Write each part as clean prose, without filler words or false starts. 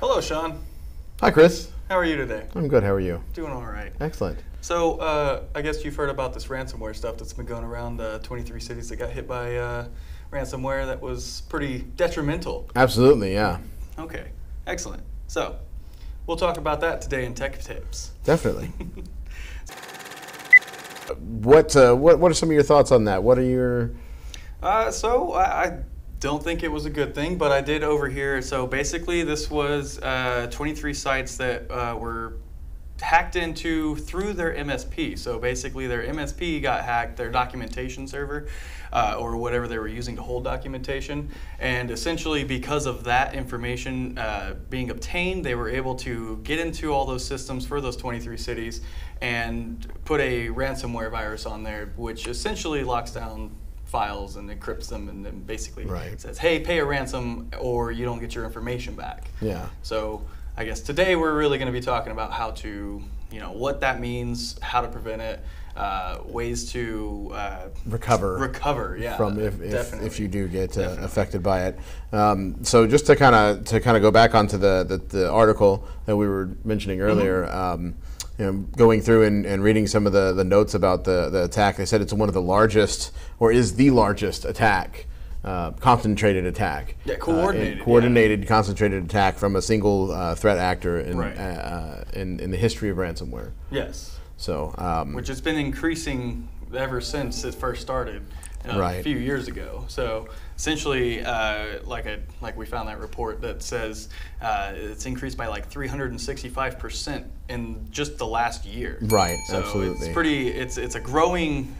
Hello, Sean. Hi, Chris. How are you today? I'm good. How are you? Doing all right. Excellent. So, I guess you've heard about this ransomware stuff that's been going around 23 cities that got hit by ransomware that was pretty detrimental. Absolutely, yeah. Okay, excellent. So, we'll talk about that today in Tech Tips. Definitely. What are some of your thoughts on that? What are your... I don't think it was a good thing, but I did overhear. So basically, this was 23 sites that were hacked into through their MSP. So basically, their MSP got hacked, their documentation server, or whatever they were using to hold documentation. And essentially, because of that information being obtained, they were able to get into all those systems for those 23 cities and put a ransomware virus on there, which essentially locks down files and encrypts them, and then basically says, hey, pay a ransom or you don't get your information back. Yeah. So I guess today we're really going to be talking about how to, what that means, how to prevent it, ways to recover, yeah, from if you do get affected by it. So just to kind of go back onto the article that we were mentioning earlier. Going through and reading some of the notes about the attack, they said it's one of the largest, or is the largest attack, concentrated attack. Yeah, coordinated. Concentrated attack from a single threat actor in the history of ransomware. Yes. So, which has been increasing ever since it first started a few years ago. So essentially, like we found that report that says it's increased by like 365% in just the last year. Right. So absolutely. it's a growing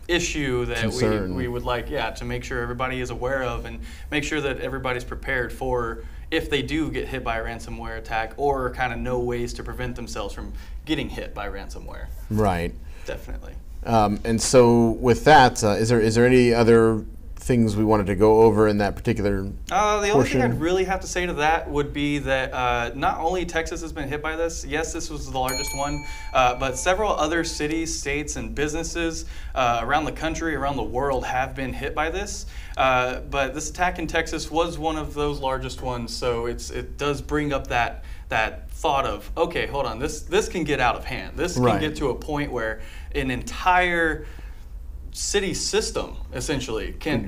issue that we would like to make sure everybody is aware of, and make sure that everybody's prepared for if they do get hit by a ransomware attack, or kind of know ways to prevent themselves from getting hit by ransomware. Right. Definitely. And so with that, is there any other things we wanted to go over in that particular The only thing I'd really have to say to that would be that not only Texas has been hit by this, yes, this was the largest one, but several other cities, states, and businesses around the country, around the world have been hit by this. But this attack in Texas was one of those largest ones, so it does bring up that thought of, okay, hold on, this can get out of hand. This can get to a point where an entire city system essentially can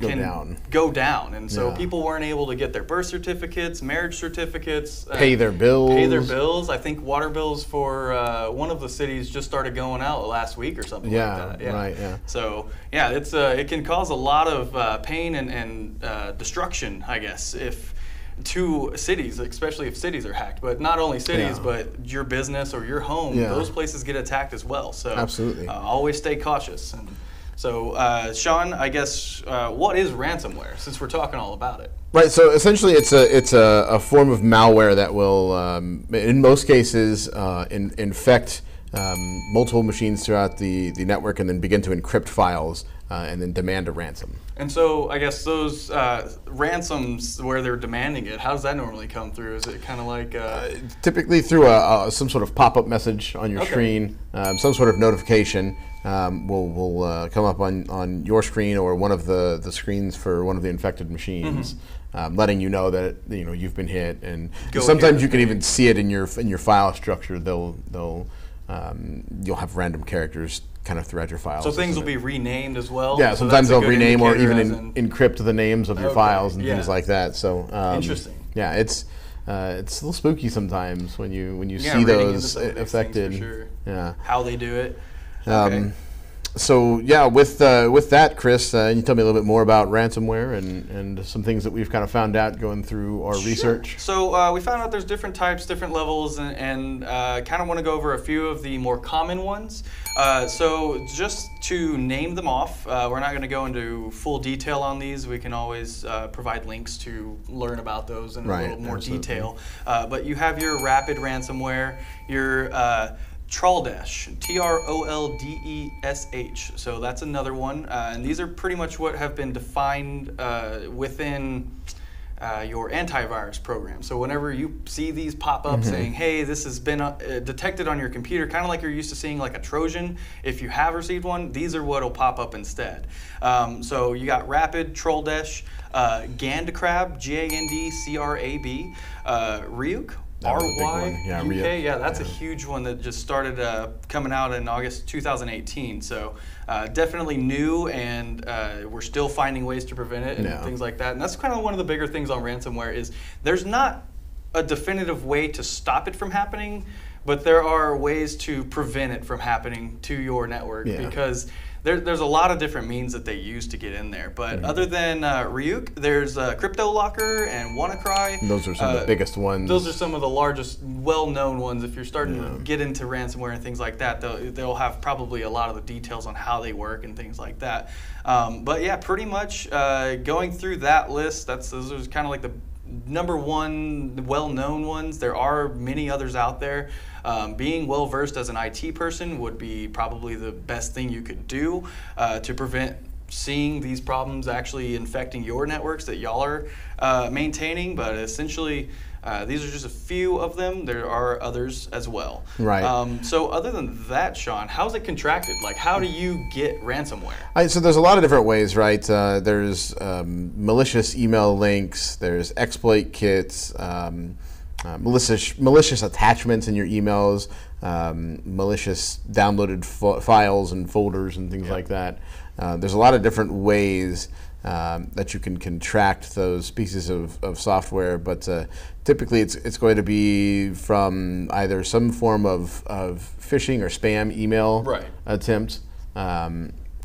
go down, and so people weren't able to get their birth certificates, marriage certificates, pay their bills. I think water bills for one of the cities just started going out last week or something like that. Yeah. Right. Yeah. So yeah, it can cause a lot of pain and destruction, I guess, to cities, especially if cities are hacked. But not only cities, but your business or your home, those places get attacked as well. So absolutely, always stay cautious. And so, Sean, I guess what is ransomware? Since we're talking all about it. Right. So essentially, it's a form of malware that will, in most cases, infect multiple machines throughout the network, and then begin to encrypt files, and then demand a ransom. And so I guess those ransoms where they're demanding it, how does that normally come through? Is it kind of like typically through some sort of pop-up message on your screen, some sort of notification will come up on your screen or one of the screens for one of the infected machines, letting you know that you've been hit. And sometimes you can even see it in your file structure. You'll have random characters kind of throughout your files. So things will be renamed as well? Yeah, sometimes they'll rename or even encrypt the names of your files and things like that. So interesting. Yeah, it's a little spooky sometimes when you see those affected. For sure. Yeah, how they do it. So yeah, with that, Chris, can you tell me a little bit more about ransomware and some things that we've kind of found out going through our research? So we found out there's different types, different levels, and kind of want to go over a few of the more common ones. So just to name them off, we're not going to go into full detail on these. We can always provide links to learn about those in a little more detail. But you have your rapid ransomware, your Troldesh, Troldesh. So that's another one, and these are pretty much what have been defined within your antivirus program. So whenever you see these pop up saying, "Hey, this has been detected on your computer," kind of like you're used to seeing like a Trojan. If you have received one, these are what'll pop up instead. So you got Rapid, Troldesh, Gandcrab, Gandcrab, Ryuk. That was a big RY one. Yeah, UK, yeah, that's a huge one that just started coming out in August 2018. So definitely new, and we're still finding ways to prevent it and things like that. And that's kind of one of the bigger things on ransomware is there's not a definitive way to stop it from happening, but there are ways to prevent it from happening to your network because there's a lot of different means that they use to get in there. But other than Ryuk, there's CryptoLocker and WannaCry. And those are some of the biggest ones. Those are some of the largest, well-known ones. If you're starting to get into ransomware and things like that, they'll have probably a lot of the details on how they work and things like that. But yeah, pretty much going through that list, those are kind of like the number one well-known ones. There are many others out there. Being well-versed as an IT person would be probably the best thing you could do to prevent seeing these problems actually infecting your networks that y'all are maintaining. But essentially, these are just a few of them. There are others as well. Right. So other than that, Sean, how's it contracted? Like, how do you get ransomware? So there's a lot of different ways, right? There's malicious email links. There's exploit kits. Malicious attachments in your emails, malicious downloaded files and folders and things like that. There's a lot of different ways that you can contract those pieces of software, but typically it's going to be from either some form of phishing or spam email attempt,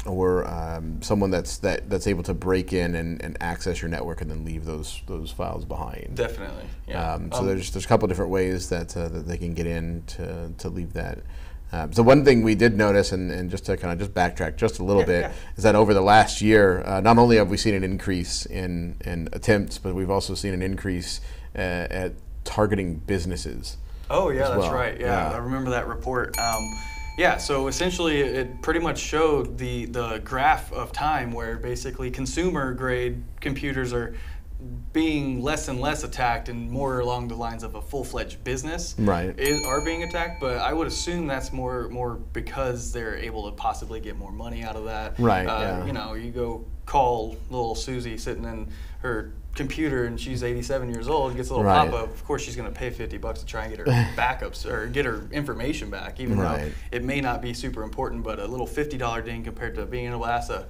or someone that's able to break in and access your network and then leave those files behind. Definitely, yeah. So there's a couple different ways that they can get in to leave that. So one thing we did notice, and just to kind of backtrack just a little bit, is that over the last year, not only have we seen an increase in attempts, but we've also seen an increase at targeting businesses. Oh yeah, that's right. Yeah, I remember that report. Yeah, so essentially it pretty much showed the graph of time where basically consumer grade computers are being less and less attacked and more along the lines of a full-fledged business are being attacked, but I would assume that's more because they're able to possibly get more money out of that. You know, you go call little Susie sitting in her computer and she's 87 years old, gets a little pop-up, of course she's going to pay $50 to try and get her backups or get her information back, even though it may not be super important, but a little $50 ding compared to being able to ask a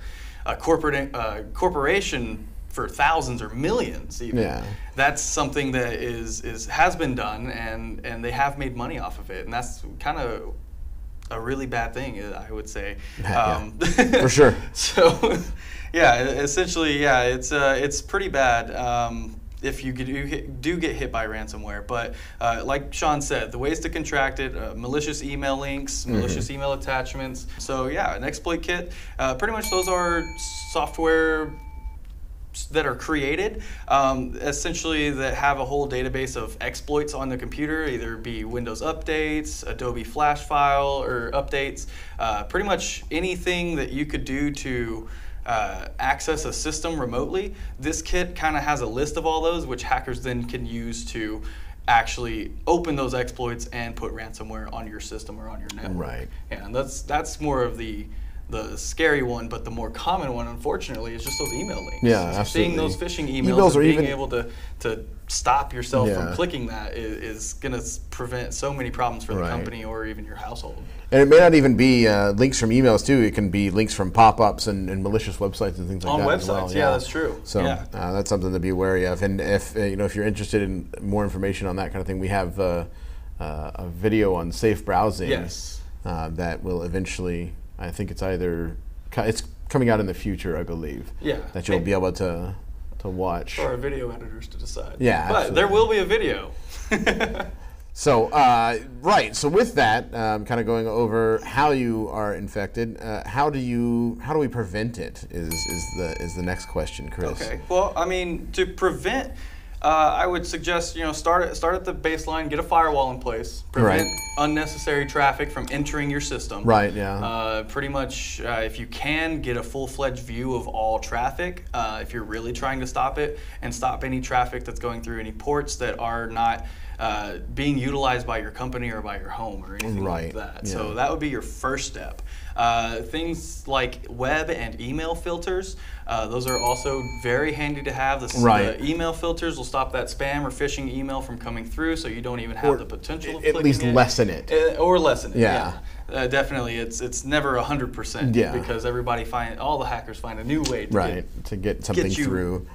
corporation for thousands or millions even. That's something that has been done, and they have made money off of it, and that's kind of a really bad thing, I would say. For sure. So yeah, essentially, yeah, it's pretty bad if you do get hit by ransomware. But like Sean said, the ways to contract it, malicious email links, malicious email attachments. So yeah, an exploit kit, pretty much those are software that are created, essentially that have a whole database of exploits on the computer, either be Windows updates, Adobe Flash file or updates, pretty much anything that you could do to access a system remotely. This kit kind of has a list of all those, which hackers then can use to actually open those exploits and put ransomware on your system or on your network. Yeah, and that's more of the scary one, but the more common one, unfortunately, is just those email links. Yeah, absolutely. Seeing those phishing emails and being able to stop yourself from clicking that is going to prevent so many problems for the company or even your household. And it may not even be links from emails too. It can be links from pop-ups and malicious websites and things like that. On websites, as well. yeah, that's true. So that's something to be wary of. And if if you're interested in more information on that kind of thing, we have a video on safe browsing that will eventually. I think it's coming out in the future, I believe. Yeah. That you'll be able to watch. For our video editors to decide. Yeah, absolutely. But there will be a video. So, so with that, kind of going over how you are infected, how do we prevent it is the next question, Chris. Okay. Well, I mean, to prevent, I would suggest start at the baseline, get a firewall in place, prevent unnecessary traffic from entering your system. Pretty much, if you can, get a full-fledged view of all traffic. If you're really trying to stop it, and stop any traffic that's going through any ports that are not being utilized by your company or by your home or anything like that. So that would be your first step. Things like web and email filters, those are also very handy to have. Right. The email filters will stop that spam or phishing email from coming through, so you don't even have the potential of at least lessen it. Or lessen it, yeah. Definitely, it's never 100%. Yeah. Because all the hackers find a new way to get something through.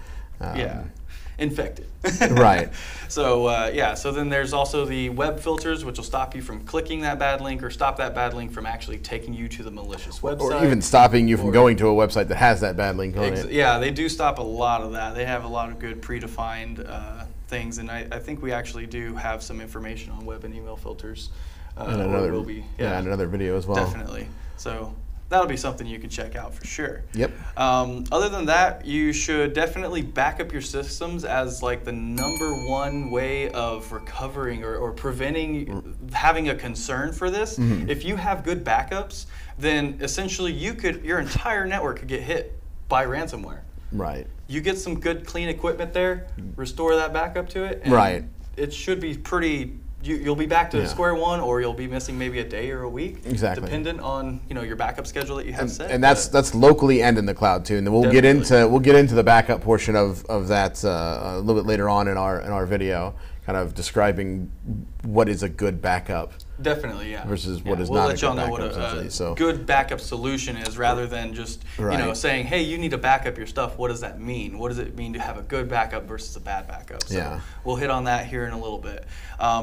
Infected. Right. So so then there's also the web filters, which will stop you from clicking that bad link or stop that bad link from actually taking you to the malicious website. Or even stopping you from going to a website that has that bad link on it. Yeah, they do stop a lot of that. They have a lot of good predefined things, and I think we actually do have some information on web and email filters. And another video as well. Definitely. So that'll be something you can check out for sure. Yep. Other than that, you should definitely back up your systems as like the #1 way of recovering or preventing having a concern for this. If you have good backups, then essentially your entire network could get hit by ransomware. Right. You get some good clean equipment there, restore that backup to it, and it should be pretty. You'll be back to square one, or you'll be missing maybe a day or a week, dependent on your backup schedule that you have set. And that's locally and in the cloud too. And then we'll get into the backup portion of that a little bit later on in our video, kind of describing what is a good backup. Definitely, yeah. Versus what is not a good backup. We'll let y'all know what a good backup solution is, rather than just saying, hey, you need to back up your stuff. What does that mean? What does it mean to have a good backup versus a bad backup? So we'll hit on that here in a little bit.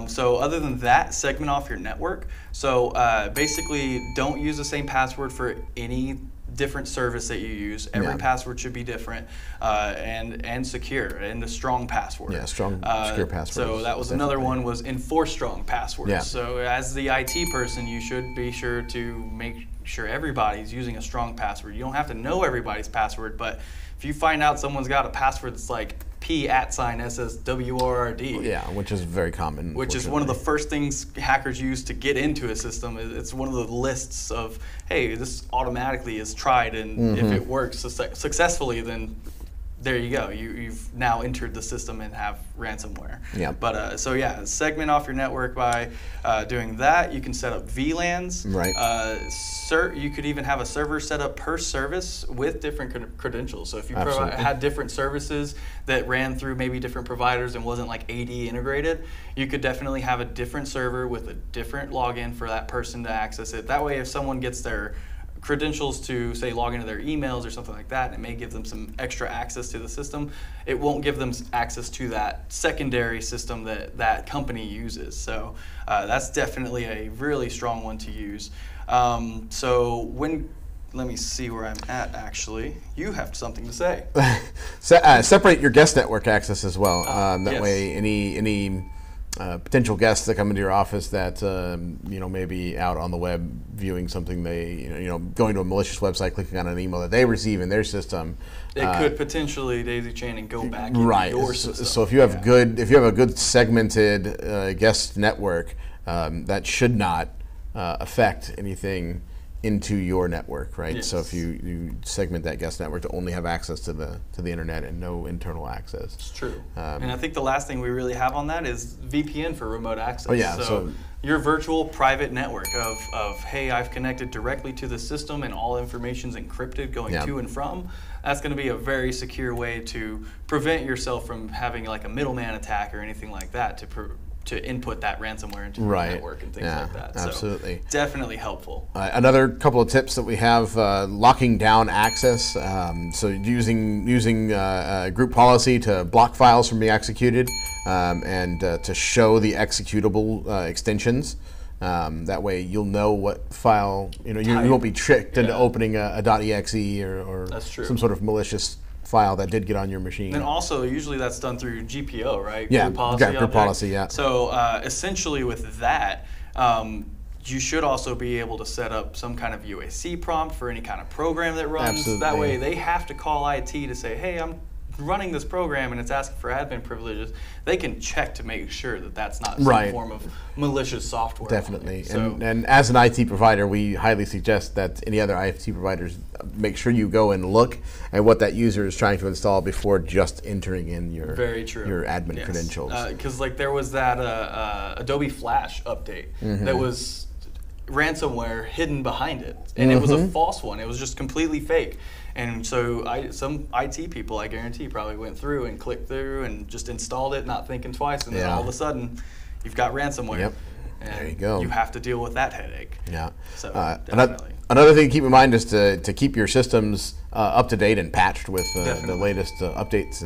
So other than that, segment off your network. So basically, don't use the same password for any different service that you use. Every password should be different and secure, and a strong password. Yeah, strong, secure password. So that was another one, was enforce strong passwords. Yeah. So as the IT person, you should be sure to make sure everybody's using a strong password. You don't have to know everybody's password, but if you find out someone's got a password that's like P@SSWORD. Yeah, which is very common. Which is one of the first things hackers use to get into a system. It's one of the lists of, hey, this automatically is tried, and if it works successfully, then there you go. You've now entered the system and have ransomware. Yeah. But segment off your network by doing that. You can set up VLANs. Right. You could even have a server set up per service with different credentials. So if you had different services that ran through maybe different providers and wasn't like AD integrated, you could definitely have a different server with a different login for that person to access it. That way, if someone gets their credentials to, say, log into their emails or something like that, and it may give them some extra access to the system, it won't give them access to that secondary system that company uses. So that's definitely a really strong one to use. Let me see where I'm at, actually. You have something to say. Separate your guest network access as well. That way, any potential guests that come into your office that may be out on the web viewing something, going to a malicious website, clicking on an email that they receive in their system, it could potentially daisy chain and go back into your system. So if you have a good segmented guest network, that should not affect anything into your network, right? Yes. So if you segment that guest network to only have access to the internet and no internal access. It's true. And I think the last thing we really have on that is VPN for remote access. Oh yeah. So your virtual private network of hey, I've connected directly to the system and all information's encrypted going to and from. That's going to be a very secure way to prevent yourself from having like a middleman attack or anything like that to input that ransomware into your network and things like that. Absolutely. So definitely helpful. Another couple of tips that we have, locking down access. So using group policy to block files from being executed and to show the executable extensions. That way you'll know what file, you won't be tricked into opening a .exe or some sort of malicious file that did get on your machine. And also, usually that's done through GPO, right? Yeah, group policy, yeah. So essentially with that, you should also be able to set up some kind of UAC prompt for any kind of program that runs. Absolutely. That way they have to call IT to say, hey, I'm running this program and it's asking for admin privileges. They can check to make sure that that's not some form of malicious software. Definitely. And as an IT provider, we highly suggest that any other IT providers make sure you go and look at what that user is trying to install before just entering in your admin credentials. Because there was that Adobe Flash update that was ransomware hidden behind it, and it was a false one. It was just completely fake. And so some IT people, I guarantee, probably went through and clicked through and just installed it, not thinking twice, and then all of a sudden, you've got ransomware. Yep. And there you go. You have to deal with that headache. Yeah. So definitely. Another thing to keep in mind is to keep your systems up to date and patched with the latest updates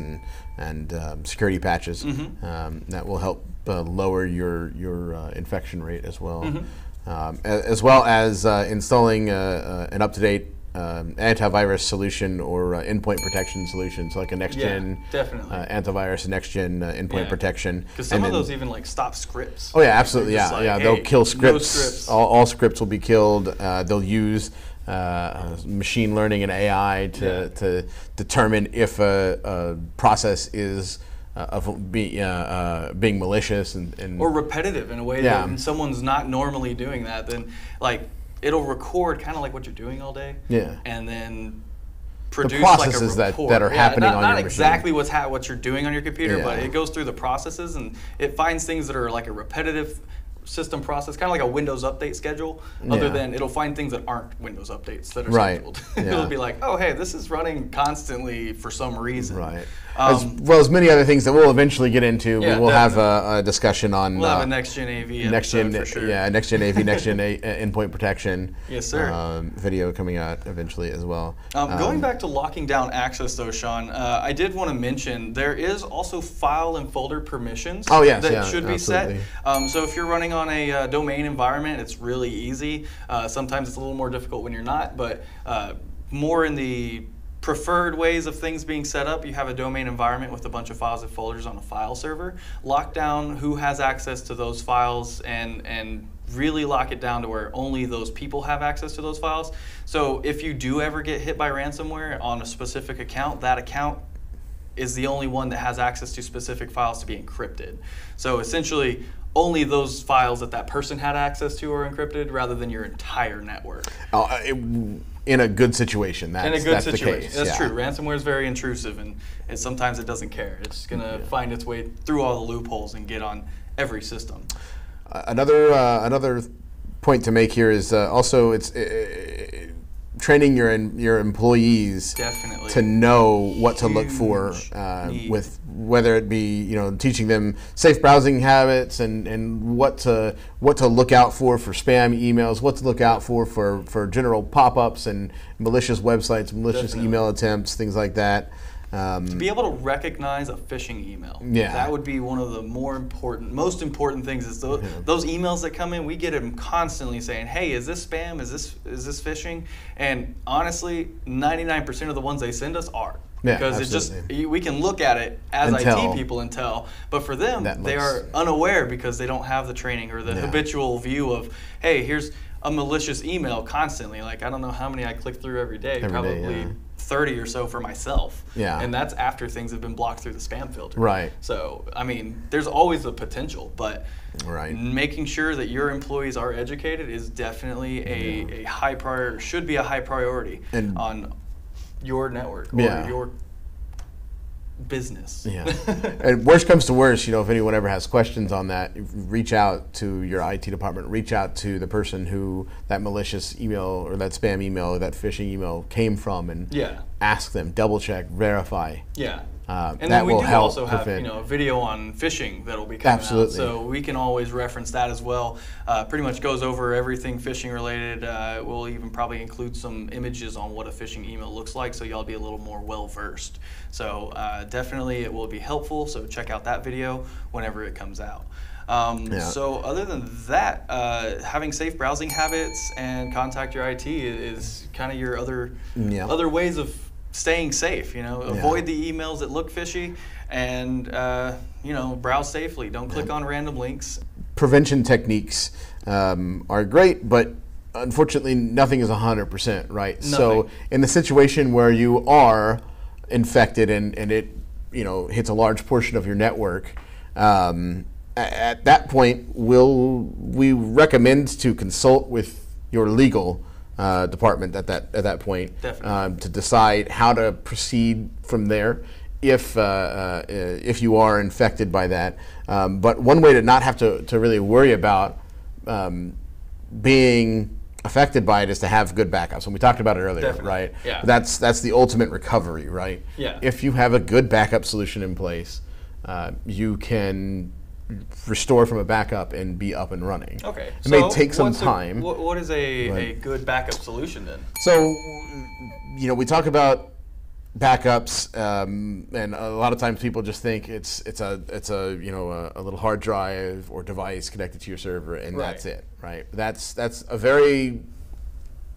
and security patches. That will help lower your infection rate as well. As well as installing an up-to-date antivirus solution or endpoint protection solution, so like a next-gen antivirus and next-gen endpoint protection. Because some of those even like stop scripts. Oh yeah, absolutely. Yeah, like, yeah. hey, They'll kill scripts. no scripts. All scripts will be killed. They'll use machine learning and AI to determine if a process is being malicious and or repetitive in a way that when someone's not normally doing that, then like it'll record kind of like what you're doing all day, and then produce the processes like a report. that are happening on your not exactly machine. what you're doing on your computer, but it goes through the processes and it finds things that are like a repetitive system process, kind of like a Windows update schedule, other than it'll find things that aren't Windows updates that are scheduled. It'll be like, oh, hey, this is running constantly for some reason. Right. As well as many other things that we'll eventually get into. We will have a discussion on. We'll have a next-gen AV episode for sure. Yeah, next-gen AV, next-gen endpoint protection. Yes, sir. Video coming out eventually as well. Going back to locking down access, though, Sean, I did want to mention there is also file and folder permissions that should be set. So if you're running on a domain environment, it's really easy. Sometimes it's a little more difficult when you're not, but more in the preferred ways of things being set up, you have a domain environment with a bunch of files and folders on a file server. Lock down who has access to those files and really lock it down to where only those people have access to those files. So if you do ever get hit by ransomware on a specific account, that account is the only one that has access to specific files to be encrypted. So essentially, only those files that person had access to are encrypted rather than your entire network. In a good situation, that's the case. That's true. Ransomware is very intrusive, and sometimes it doesn't care. It's going to find its way through all the loopholes and get on every system. Another point to make here is also it's training your employees to know what to look for with whether it be teaching them safe browsing habits and what to look out for spam emails, what to look out for general pop-ups and malicious websites, malicious email attempts, things like that. To be able to recognize a phishing email, that would be one of the most important things. Is those emails that come in, we get them constantly saying, "Hey, is this spam? Is this phishing?" And honestly, 99% of the ones they send us are. Because it's just, we can look at it as IT people and tell, but for them, they are unaware because they don't have the training or the habitual view of, hey, here's a malicious email constantly. Like, I don't know how many I click through every day, probably 30 or so for myself. And that's after things have been blocked through the spam filter. Right. So, I mean, there's always the potential, but making sure that your employees are educated is definitely a high priority, should be a high priority on your network or your business. And worst comes to worst, if anyone ever has questions on that, reach out to your IT department, reach out to the person who that malicious email or that spam email or that phishing email came from and ask them, double check, verify. And that then we will do help also have prevent. A video on phishing that will be coming out, so we can always reference that as well. Pretty much goes over everything phishing related. We'll even probably include some images on what a phishing email looks like, so y'all be a little more well versed. So definitely it will be helpful. So check out that video whenever it comes out. So other than that, having safe browsing habits and contact your IT is kind of your other ways of staying safe. Avoid the emails that look fishy, and browse safely. Don't click on random links. Prevention techniques are great, but unfortunately, nothing is 100%, right? Nothing. So, in the situation where you are infected and it hits a large portion of your network, at that point, we recommend to consult with your legal department at that point to decide how to proceed from there if you are infected by that. But one way to not have to really worry about being affected by it is to have good backups. And we talked about it earlier, Definitely. right? Yeah. That's the ultimate recovery, right? Yeah. If you have a good backup solution in place, you can restore from a backup and be up and running. Okay. It may take some time. What is a good backup solution then? So, we talk about backups, and a lot of times people just think it's a little hard drive or device connected to your server, and that's it, right? That's a very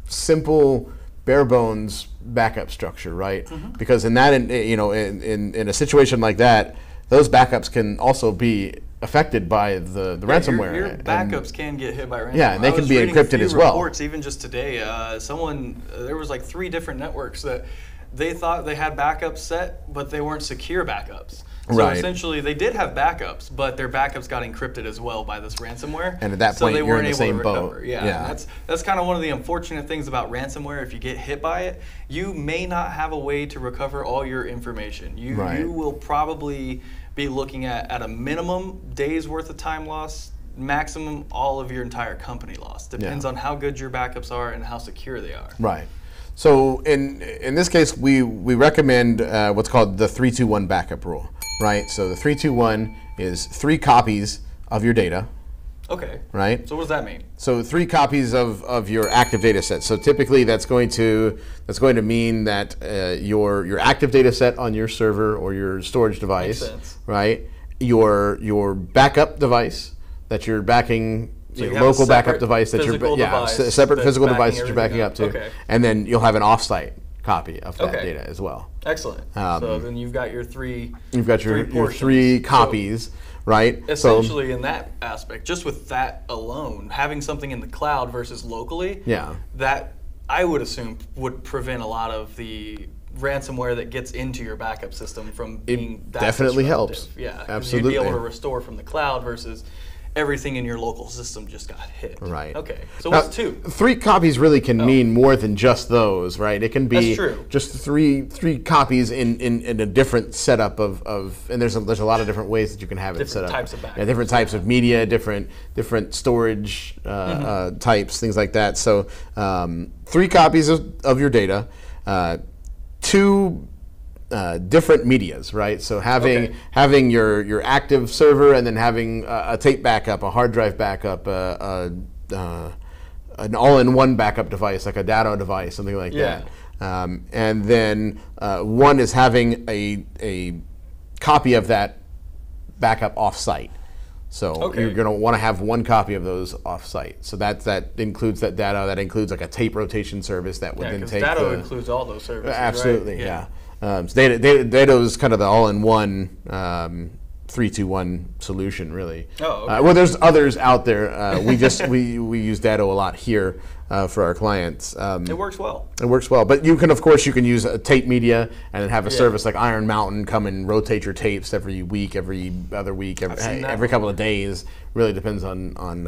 simple, bare bones backup structure, right? Mm-hmm. Because in that, in a situation like that, those backups can also be affected by the ransomware. Your backups can get hit by ransomware. Yeah, and they can be encrypted as well. Reports even just today, there was like 3 different networks that they thought they had backups set, but they weren't secure backups. So essentially, they did have backups, but their backups got encrypted as well by this ransomware. And at that point, they you're weren't in the able same to boat. recover. Yeah, that's kind of one of the unfortunate things about ransomware. If you get hit by it, you may not have a way to recover all your information. You will probably be looking at a minimum days worth of time loss, maximum all of your entire company loss. Depends on how good your backups are and how secure they are. Right. So in this case, we recommend what's called the 3-2-1 backup rule, right? So the 3-2-1 is 3 copies of your data. Okay. Right. So what does that mean? So 3 copies of your active data set. So typically that's going to mean that your active data set on your server or your storage device, Makes sense. right? Your backup device that you're backing. So you local backup device that device separate physical device that you're backing up to, okay. And then you'll have an offsite copy of that data as well. Excellent. So then you've got your 3. You've got your 3 copies, right? Essentially, in that aspect, just with that alone, having something in the cloud versus locally, that I would assume would prevent a lot of the ransomware that gets into your backup system from being that definitely disruptive. helps. Yeah, absolutely. You'd be able to restore from the cloud versus everything in your local system just got hit. Right. Okay. So what's 2? 3 copies really can mean more than just those, right? It can be just three copies in a different setup of and there's a lot of different ways that you can have it set up. Different types of backups. Yeah, different types of media, different storage types, things like that. So 3 copies of your data, 2 different medias, right? So having your active server and then having a tape backup, a hard drive backup, an all-in-one backup device like a Datto device, something like that. And then one is having a copy of that backup off-site. So you're going to want to have 1 copy of those off-site. So that includes that Datto. That includes like a tape rotation service that would then take. Datto includes all those services. Absolutely, right? yeah. Datto is kind of the all-in-one 3-2-1 solution, really. Oh, okay. Well, there's others out there. We use Datto a lot here for our clients. It works well. It works well, but you can use a tape media and then have a service like Iron Mountain come and rotate your tapes every week, every other week, every couple of days. Really depends on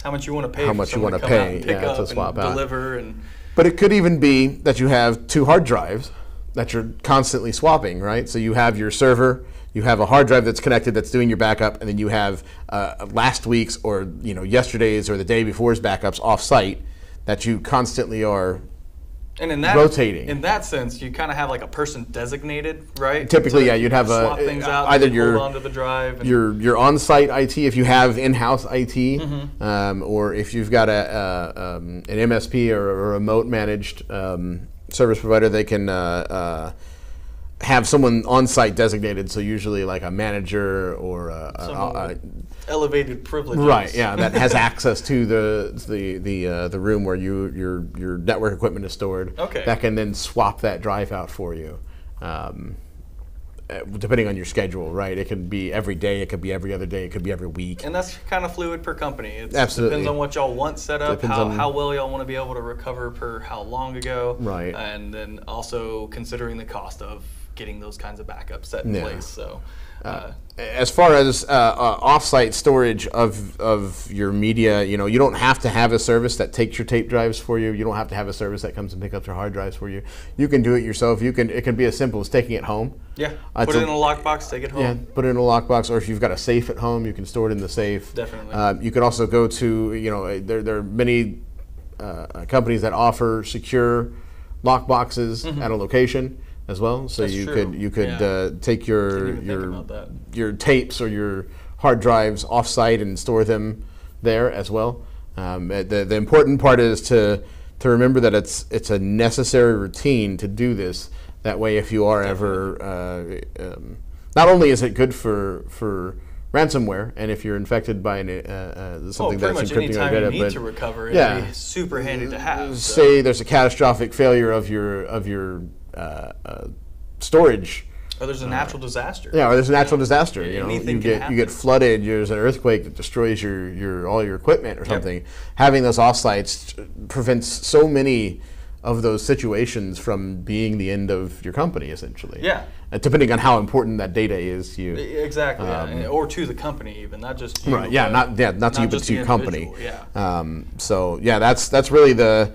how much you want to pay. How much you want to pay, to swap out. Deliver and. But it could even be that you have 2 hard drives that you're constantly swapping, right? So you have your server, you have a hard drive that's connected that's doing your backup, and then you have last week's or yesterday's or the day before's backups off-site that you constantly are rotating. In that sense, you kind of have like a person designated, right? Typically, you'd have swap things out, either hold onto the drive. Your on-site IT, if you have in-house IT, or if you've got an MSP or a remote managed service provider, they can have someone on site designated. So usually like a manager or elevated privileges. Right. Yeah, that has access to the room where your network equipment is stored. Okay. That can then swap that drive out for you. Depending on your schedule, right? It can be every day, it could be every other day, it could be every week. And that's kind of fluid per company. It Absolutely. Depends on what y'all want set up, how well y'all want to be able to recover per how long ago. Right. And then also considering the cost of getting those kinds of backups set in place. So. As far as off-site storage of your media, you don't have to have a service that takes your tape drives for you. You don't have to have a service that comes and picks up your hard drives for you. You can do it yourself. It can be as simple as taking it home. Yeah, put it in a lockbox, take it home. Yeah, put it in a lockbox, or if you've got a safe at home, you can store it in the safe. Definitely. You could also go to, there are many companies that offer secure lockboxes at a location as well, so you could take your tapes or your hard drives off-site and store them there as well. The important part is to remember that it's a necessary routine to do this. That way, if you are ever, not only is it good for ransomware, and if you're infected by something that's encrypting your data, you need to recover, it'd be super handy to have. Say there's a catastrophic failure of your storage. Or there's a natural disaster. Yeah, or there's a natural disaster. Anything you get flooded. There's an earthquake that destroys all your equipment or something. Having those offsites prevents so many of those situations from being the end of your company, essentially. Yeah. Depending on how important that data is to you. Exactly. Or to the company, even, not just you. Right. Yeah. Not to you, but to your company. Yeah. So yeah, that's really the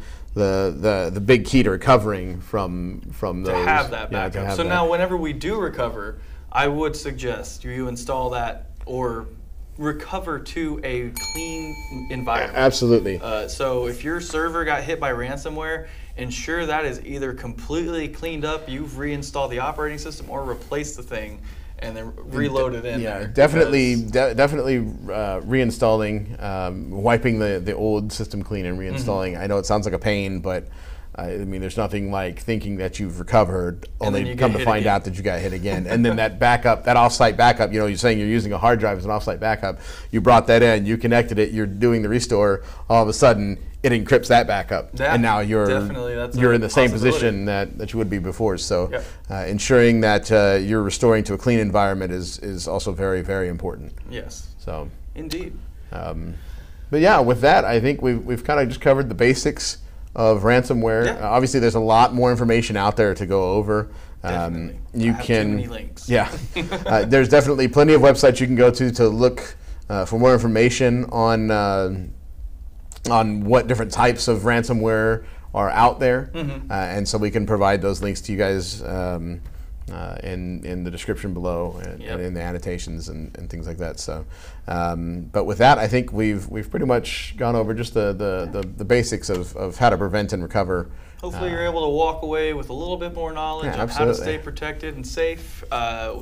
big key to recovering from those. To have that backup. So now whenever we do recover, I would suggest you install that or recover to a clean environment. Absolutely. So if your server got hit by ransomware, ensure that is either completely cleaned up, you've reinstalled the operating system, or replaced the thing and then reload it in. Yeah, definitely reinstalling, wiping the old system clean and reinstalling. I know it sounds like a pain, but I mean, there's nothing like thinking that you've recovered, only come to find out that you got hit again. And then that backup, that offsite backup, you're saying you're using a hard drive as an offsite backup. You brought that in, you connected it, you're doing the restore. All of a sudden, it encrypts that backup, and now you're in the same position that you would be before. So, ensuring that you're restoring to a clean environment is also very, very important. Yes. So. Indeed. But yeah, with that, I think we've kind of just covered the basics of ransomware. Yeah. Obviously, there's a lot more information out there to go over. Definitely. You I have can too many links. Yeah, there's definitely plenty of websites you can go to look for more information on what different types of ransomware are out there, and so we can provide those links to you guys in the description below and in the annotations and things like that. So, but with that, I think we've pretty much gone over just the basics of how to prevent and recover. Hopefully you're able to walk away with a little bit more knowledge of how to stay protected and safe,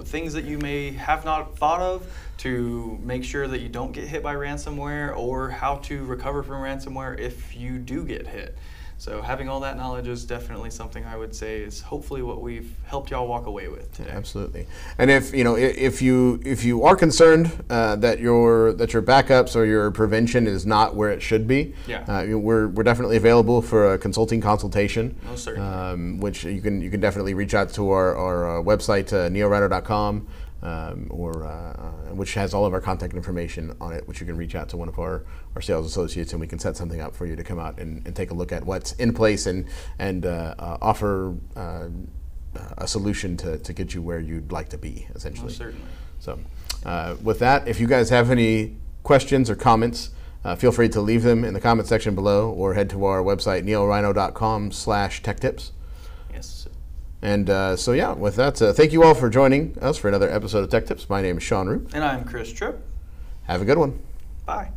things that you may have not thought of to make sure that you don't get hit by ransomware, or how to recover from ransomware if you do get hit. So having all that knowledge is definitely something I would say is hopefully what we've helped y'all walk away with today. Absolutely. And if you are concerned that your backups or your prevention is not where it should be, we're definitely available for a consultation. Most certainly. Which you can definitely reach out to our website, neoRhino.com. Which has all of our contact information on it, which you can reach out to one of our sales associates, and we can set something up for you to come out and take a look at what's in place and offer a solution to get you where you'd like to be, essentially. Most certainly. So with that, if you guys have any questions or comments, feel free to leave them in the comment section below, or head to our website, neoRhino.com/techtips. Yes. And so yeah, with that, thank you all for joining us for another episode of Tech Tips. My name is Sean Roop. And I'm Chris Tripp. Have a good one. Bye.